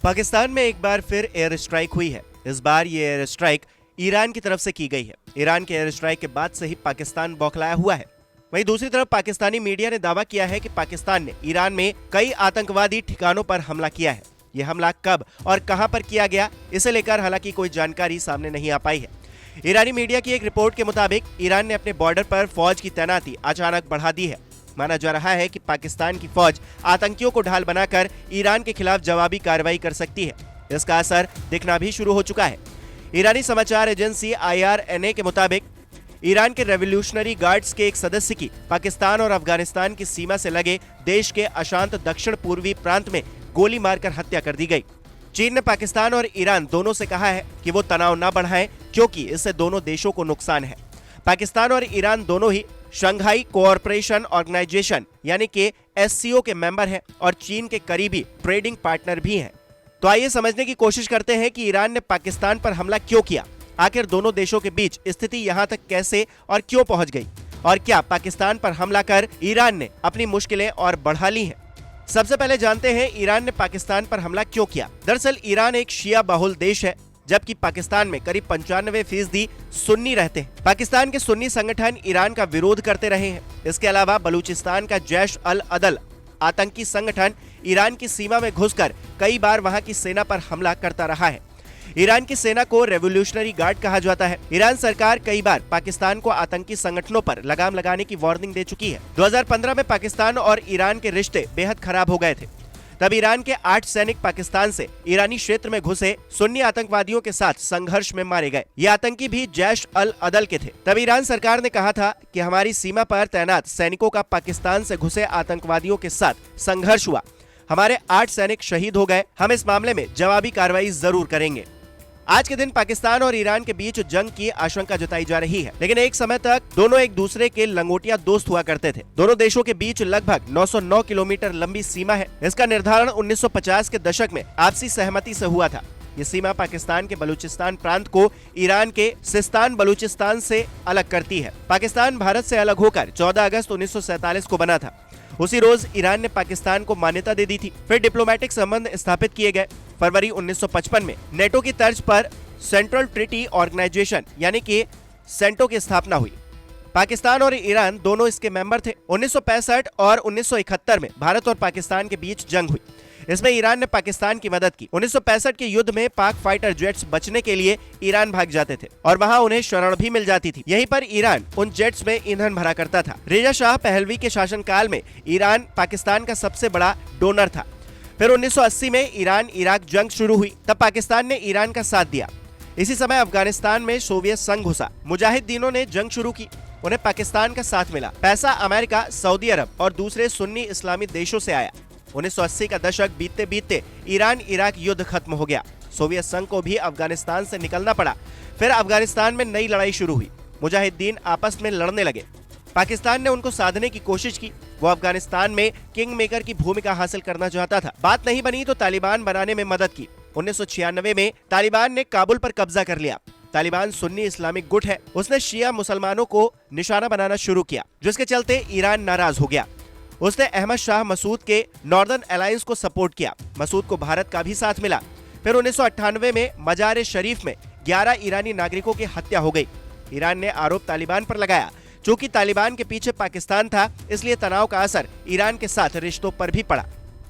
पाकिस्तान में एक बार फिर एयर स्ट्राइक हुई है। इस बार ये एयर स्ट्राइक ईरान की तरफ से की गई है। ईरान के एयर स्ट्राइक के बाद से ही पाकिस्तान बौखलाया हुआ है। वहीं दूसरी तरफ पाकिस्तानी मीडिया ने दावा किया है कि पाकिस्तान ने ईरान में कई आतंकवादी ठिकानों पर हमला किया है। यह हमला कब और कहां पर किया गया, इसे लेकर हालांकि कोई जानकारी सामने नहीं आ पाई है। ईरानी मीडिया की एक रिपोर्ट के मुताबिक ईरान ने अपने बॉर्डर पर फौज की तैनाती अचानक बढ़ा दी है। माना जा रहा है कि पाकिस्तान की फौज आतंकियों को ढाल बनाकर ईरान के खिलाफ जवाबी कार्रवाई कर सकती है। इसका असर दिखना भी शुरू हो चुका है। ईरानी समाचार एजेंसी IRNA के मुताबिक ईरान के रेवोल्यूशनरी गार्ड्स के एक सदस्य की पाकिस्तान और अफगानिस्तान की सीमा से लगे देश के अशांत दक्षिण पूर्वी प्रांत में गोली मारकर हत्या कर दी गई। चीन ने पाकिस्तान और ईरान दोनों से कहा है कि वो तनाव न बढ़ाएं, क्योंकि इससे दोनों देशों को नुकसान है। पाकिस्तान और ईरान दोनों ही शंघाई कोऑपरेशन ऑर्गेनाइजेशन यानी कि SCO के मेंबर हैं और चीन के करीबी ट्रेडिंग पार्टनर भी हैं। तो आइए समझने की कोशिश करते हैं कि ईरान ने पाकिस्तान पर हमला क्यों किया, आखिर दोनों देशों के बीच स्थिति यहां तक कैसे और क्यों पहुंच गई, और क्या पाकिस्तान पर हमला कर ईरान ने अपनी मुश्किलें और बढ़ा ली हैं। सबसे पहले जानते हैं ईरान ने पाकिस्तान पर हमला क्यों किया। दरअसल ईरान एक शिया बहुल देश है, जबकि पाकिस्तान में करीब 95% सुन्नी रहते हैं। पाकिस्तान के सुन्नी संगठन ईरान का विरोध करते रहे हैं। इसके अलावा बलूचिस्तान का जैश अल अदल आतंकी संगठन ईरान की सीमा में घुसकर कई बार वहां की सेना पर हमला करता रहा है। ईरान की सेना को रेवोल्यूशनरी गार्ड कहा जाता है। ईरान सरकार कई बार पाकिस्तान को आतंकी संगठनों पर लगाम लगाने की वार्निंग दे चुकी है। 2015 में पाकिस्तान और ईरान के रिश्ते बेहद खराब हो गए थे। तब ईरान के 8 सैनिक पाकिस्तान से ईरानी क्षेत्र में घुसे सुन्नी आतंकवादियों के साथ संघर्ष में मारे गए। ये आतंकी भी जैश अल अदल के थे। तब ईरान सरकार ने कहा था कि हमारी सीमा पर तैनात सैनिकों का पाकिस्तान से घुसे आतंकवादियों के साथ संघर्ष हुआ, हमारे 8 सैनिक शहीद हो गए, हम इस मामले में जवाबी कार्रवाई जरूर करेंगे। आज के दिन पाकिस्तान और ईरान के बीच जंग की आशंका जताई जा रही है, लेकिन एक समय तक दोनों एक दूसरे के लंगोटिया दोस्त हुआ करते थे। दोनों देशों के बीच लगभग 909 किलोमीटर लंबी सीमा है। इसका निर्धारण 1950 के दशक में आपसी सहमति से हुआ था। ये सीमा पाकिस्तान के बलूचिस्तान प्रांत को ईरान के सिस्तान बलूचिस्तान से अलग करती है। पाकिस्तान भारत से अलग होकर 14 अगस्त 1947 को बना था। उसी रोज ईरान ने पाकिस्तान को मान्यता दे दी थी। फिर डिप्लोमेटिक संबंध स्थापित किए गए। फरवरी 1955 में नेटो की तर्ज पर सेंट्रल ट्रीटी ऑर्गेनाइजेशन यानी कि सेंटो की स्थापना हुई। पाकिस्तान और ईरान दोनों इसके मेंबर थे। 1965 और 1971 में भारत और पाकिस्तान के बीच जंग हुई। इसमें ईरान ने पाकिस्तान की मदद की। 1965 के युद्ध में पाक फाइटर जेट्स बचने के लिए ईरान भाग जाते थे और वहां उन्हें शरण भी मिल जाती थी। यहीं पर ईरान उन जेट्स में ईंधन भरा करता था। रेजा शाह पहलवी के शासनकाल में ईरान पाकिस्तान का सबसे बड़ा डोनर था। फिर 1980 में ईरान इराक जंग शुरू हुई। तब पाकिस्तान ने ईरान का साथ दिया। इसी समय अफगानिस्तान में सोवियत संघ घुसा। मुजाहिदीनों ने जंग शुरू की, उन्हें पाकिस्तान का साथ मिला। पैसा अमेरिका, सऊदी अरब और दूसरे सुन्नी इस्लामी देशों से आया। 1980 का दशक बीतते बीतते ईरान इराक युद्ध खत्म हो गया। सोवियत संघ को भी अफगानिस्तान से निकलना पड़ा। फिर अफगानिस्तान में नई लड़ाई शुरू हुई। मुजाहिदीन आपस में लड़ने लगे। पाकिस्तान ने उनको साधने की कोशिश की। वो अफगानिस्तान में किंग मेकर की भूमिका हासिल करना चाहता था। बात नहीं बनी तो तालिबान बनाने में मदद की। 1996 में तालिबान ने काबुल पर कब्जा कर लिया। तालिबान सुन्नी इस्लामिक गुट है। उसने शिया मुसलमानों को निशाना बनाना शुरू किया, जिसके चलते ईरान नाराज हो गया। उसने अहमद शाह मसूद के नॉर्दर्न अलायंस को सपोर्ट किया। मसूद को भारत का भी साथ मिला। फिर 1998 में मजार शरीफ में 11 ईरानी नागरिकों की हत्या हो गई। ईरान ने आरोप तालिबान पर लगाया। चूंकि तालिबान के पीछे पाकिस्तान था, इसलिए तनाव का असर ईरान के साथ रिश्तों पर भी पड़ा।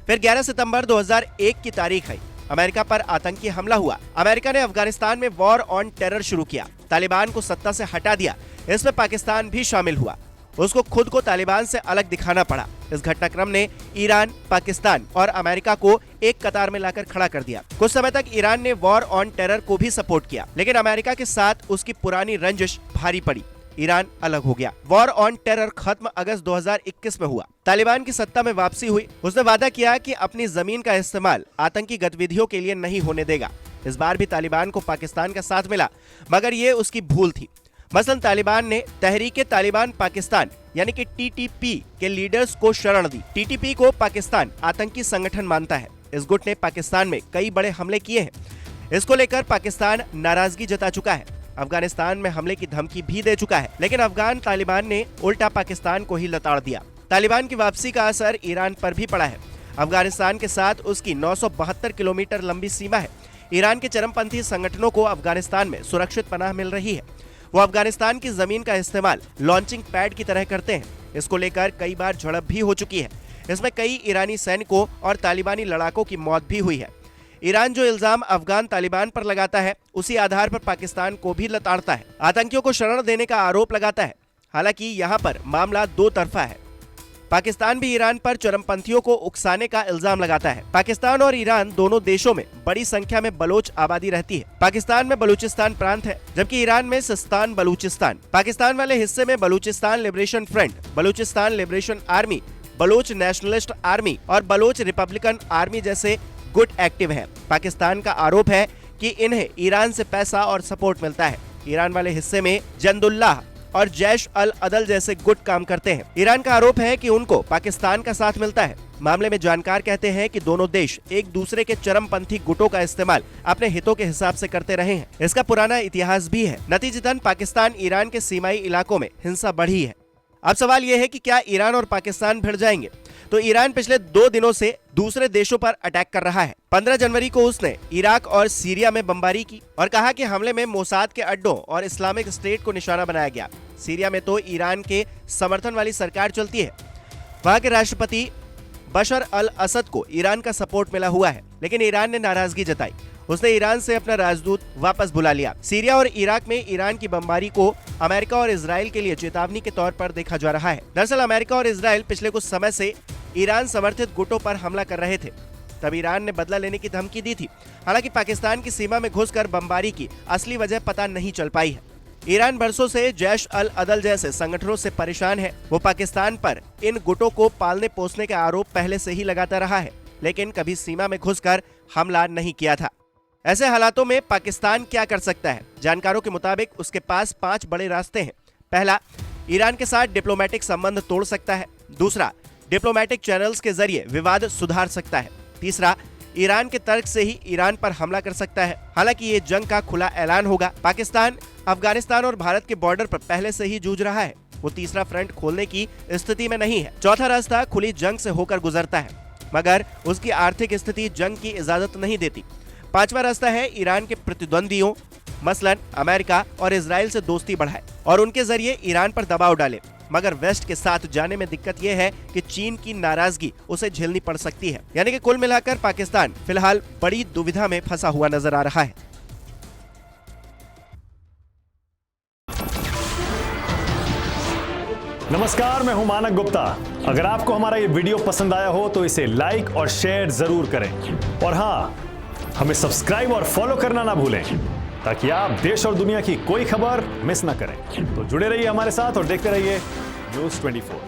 फिर 11 सितंबर 2001 की तारीख है। अमेरिका पर आतंकी हमला हुआ। अमेरिका ने अफगानिस्तान में वॉर ऑन टेरर शुरू किया। तालिबान को सत्ता से हटा दिया। इसमें पाकिस्तान भी शामिल हुआ। उसको खुद को तालिबान से अलग दिखाना पड़ा। इस घटनाक्रम ने ईरान, पाकिस्तान और अमेरिका को एक कतार में लाकर खड़ा कर दिया। कुछ समय तक ईरान ने वॉर ऑन टेरर को भी सपोर्ट किया, लेकिन अमेरिका के साथ उसकी पुरानी रंजिश भारी पड़ी। ईरान अलग हो गया। वॉर ऑन टेरर खत्म अगस्त 2021 में हुआ। तालिबान की सत्ता में वापसी हुई। उसने वादा किया कि अपनी जमीन का इस्तेमाल आतंकी गतिविधियों के लिए नहीं होने देगा। इस बार भी तालिबान को पाकिस्तान का साथ मिला, मगर ये उसकी भूल थी। मसलन तालिबान ने तहरीके तालिबान पाकिस्तान यानी कि TTP के लीडर्स को शरण दी। TTP को पाकिस्तान आतंकी संगठन मानता है। इस गुट ने पाकिस्तान में कई बड़े हमले किए हैं। इसको लेकर पाकिस्तान नाराजगी जता चुका है। अफगानिस्तान में हमले की धमकी भी दे चुका है, लेकिन अफगान तालिबान ने उल्टा पाकिस्तान को ही लताड़ दिया। तालिबान की वापसी का असर ईरान पर भी पड़ा है। अफगानिस्तान के साथ उसकी 972 किलोमीटर लंबी सीमा है। ईरान के चरमपंथी संगठनों को अफगानिस्तान में सुरक्षित पनाह मिल रही है। वो अफगानिस्तान की जमीन का इस्तेमाल लॉन्चिंग पैड की तरह करते हैं। इसको लेकर कई बार झड़प भी हो चुकी है। इसमें कई ईरानी सैनिकों और तालिबानी लड़ाकों की मौत भी हुई है। ईरान जो इल्जाम अफगान तालिबान पर लगाता है, उसी आधार पर पाकिस्तान को भी लताड़ता है। आतंकियों को शरण देने का आरोप लगाता है। हालांकि यहाँ पर मामला दो तरफा है। पाकिस्तान भी ईरान पर चरमपंथियों को उकसाने का इल्जाम लगाता है। पाकिस्तान और ईरान दोनों देशों में बड़ी संख्या में बलोच आबादी रहती है। पाकिस्तान में बलूचिस्तान प्रांत है, जबकि ईरान में सिस्तान बलूचिस्तान। पाकिस्तान वाले हिस्से में Balochistan Liberation Front, Balochistan Liberation Army, Baloch Nationalist Army और बलोच रिपब्लिकन आर्मी जैसे गुट एक्टिव है। पाकिस्तान का आरोप है कि इन्हें ईरान से पैसा और सपोर्ट मिलता है। ईरान वाले हिस्से में जंदुल्लाह और जैश अल अदल जैसे गुट काम करते हैं। ईरान का आरोप है कि उनको पाकिस्तान का साथ मिलता है। मामले में जानकार कहते हैं कि दोनों देश एक दूसरे के चरमपंथी गुटों का इस्तेमाल अपने हितों के हिसाब से करते रहे हैं। इसका पुराना इतिहास भी है। नतीजतन पाकिस्तान ईरान के सीमाई इलाकों में हिंसा बढ़ी है। अब सवाल यह है कि क्या ईरान और पाकिस्तान भिड़ जाएंगे? तो ईरान पिछले 2 दिनों से दूसरे देशों पर अटैक कर रहा है। 15 जनवरी को उसने इराक और सीरिया में बमबारी की और कहा कि हमले में मोसाद के अड्डों और इस्लामिक स्टेट को निशाना बनाया गया। सीरिया में तो ईरान के समर्थन वाली सरकार चलती है। वहां के राष्ट्रपति बशर अल असद को ईरान का सपोर्ट मिला हुआ है, लेकिन ईरान ने नाराजगी जताई। उसने ईरान से अपना राजदूत वापस बुला लिया। सीरिया और इराक में ईरान की बमबारी को अमेरिका और इजराइल के लिए चेतावनी के तौर पर देखा जा रहा है। दरअसल अमेरिका और इजराइल पिछले कुछ समय से ईरान समर्थित गुटों पर हमला कर रहे थे। तब ईरान ने बदला लेने की धमकी दी थी। हालांकि पाकिस्तान की सीमा में घुसकर बमबारी की असली वजह पता नहीं चल पाई है। ईरान बरसों से जैश अल अदल जैसे संगठनों से परेशान है। वो पाकिस्तान पर इन गुटों को पालने पोसने के आरोप पहले से ही लगाता रहा है, लेकिन कभी सीमा में घुसकर हमला नहीं किया था। ऐसे हालातों में पाकिस्तान क्या कर सकता है? जानकारों के मुताबिक उसके पास 5 बड़े रास्ते हैं। पहला, ईरान के साथ डिप्लोमेटिक संबंध तोड़ सकता है। दूसरा, डिप्लोमेटिक चैनल्स के जरिए विवाद सुधार सकता है। तीसरा, ईरान के तर्क से ही ईरान पर हमला कर सकता है। हालांकि ये जंग का खुला ऐलान होगा। पाकिस्तान अफगानिस्तान और भारत के बॉर्डर पर पहले से ही जूझ रहा है। वो तीसरा फ्रंट खोलने की स्थिति में नहीं है। चौथा रास्ता खुली जंग से होकर गुजरता है, मगर उसकी आर्थिक स्थिति जंग की इजाजत नहीं देती। पांचवा रास्ता है ईरान के प्रतिद्वंदियों मसलन अमेरिका और इजराइल से दोस्ती बढ़ाए और उनके जरिए ईरान पर दबाव डाले। मगर वेस्ट के साथ जाने में दिक्कत यह है कि चीन की नाराजगी उसे झेलनी पड़ सकती है। यानी कि कुल मिलाकर पाकिस्तान फिलहाल बड़ी दुविधा में फंसा हुआ नजर आ रहा है। नमस्कार, मैं हूं मानक गुप्ता। अगर आपको हमारा ये वीडियो पसंद आया हो तो इसे लाइक और शेयर जरूर करें और हाँ, हमें सब्सक्राइब और फॉलो करना ना भूलें ताकि आप देश और दुनिया की कोई खबर मिस ना करें। तो जुड़े रहिए हमारे साथ और देखते रहिए News 24।